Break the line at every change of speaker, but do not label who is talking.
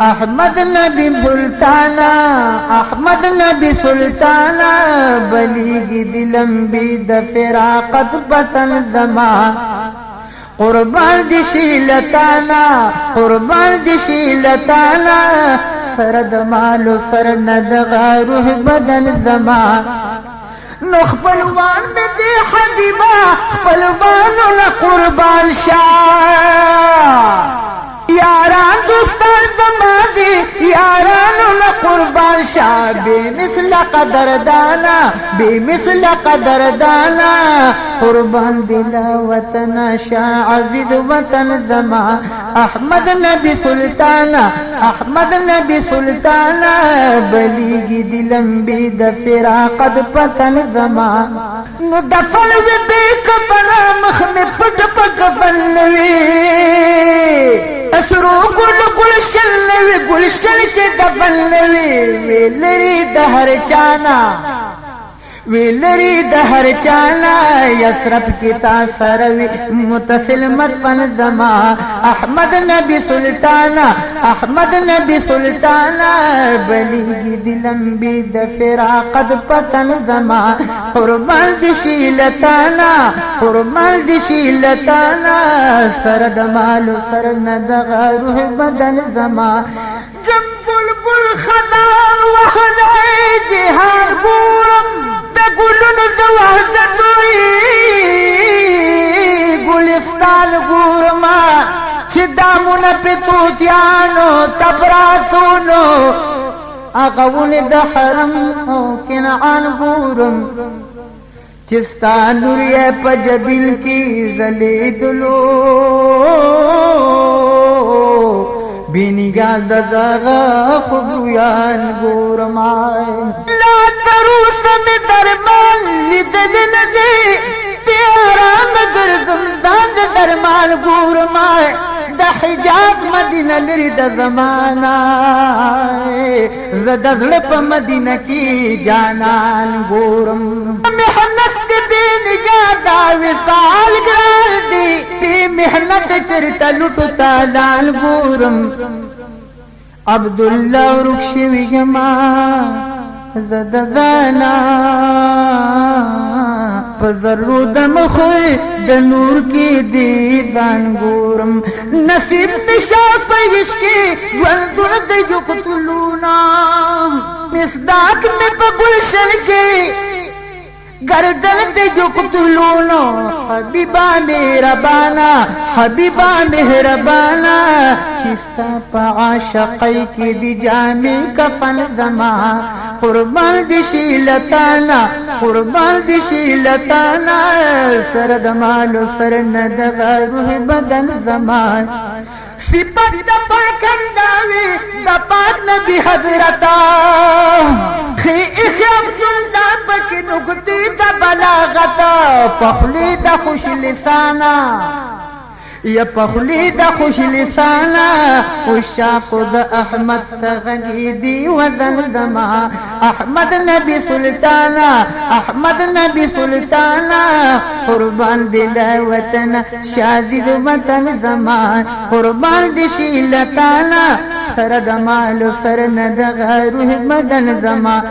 احمد نبی سلطانا احمد نبی سلطانا بلیگی دلم بید فراقت بطن زمان قربان دی شیلتانا قربان دی شیلتانا سرد مالو سرند روح بدن زمان نو خپلوان می دی حبیبا خپلوانو نا قربان شاه یاران دوستان زما دی یارانو نا قربان شاه بے مثل قدردانا بے مثل قدردانا قربان دلا وطن شاه عزیز وطن زما احمد نبی سلطانا احمد نبی سلطانا بلیگی دلم بید فراقت پتن زما نو دفن وی بے کفنا مخ میں پٹ پک بنوی اسرو گل گلشن نوی گلشن چه دفن نوی ویلری دہر چانا ویلری دہر چانا یسرف کی تاثروی متصل مدفن زما احمد نبی سلطانا احمد نبی سلطانا بلیگی دلم بید فراقت پتن زما قربان دی شیلتانا قربان دی شیلتانا سرد مالو سرند روح بدن زما جب بلبل خدان وحدائی جہار بورم گلن زوحدتوی گلستان گورما چی دامون پی توتیانو تبراتونو اغاون دا حرم او کنعان گورم چستا نوری پا جبیل کی زلیدلو بینیگا دزاغا خبویان گورمائے لا تروس میں درمان لیدل ندی پیاران گردم داند درمان گورمائے دا حجاب مدینہ لری دا زمانہ زدزل پا مدینہ کی جانان گورم محنت بے نگاہ دا وصال گرار دی بے محنت چرتا لٹتا لال گورم عبداللہ رکشوی جما زدزانا پذرو دم خوی دنور کی دیدان گورم نصیب نشا پیش کی گلدن دیو قتلونا مصداق میں پگلشن کی گردن دیو قتلونو حبیبا مہربانا حبیبا مہربانا کستا پا عاشقی کی دی جامی کفن زمان قربان دی شیلتانا قربان دی شیلتانا سرد مالو سرند روح بدن زمان صفت دا پاکنداوی دا پاک نبی حضرتا خیخ عبداللہ پکی نگتی دا بلاغتا پخلی دا خوش لسانا یا پخلی دا خوش لسانا وشاق دا احمد تغیدی وزن زما احمد نبی سلطانا احمد نبی سلطانا قربان دل وطن شازد وطن زمان قربان دی شیلتانا سرد مال سرند روح بدن زمان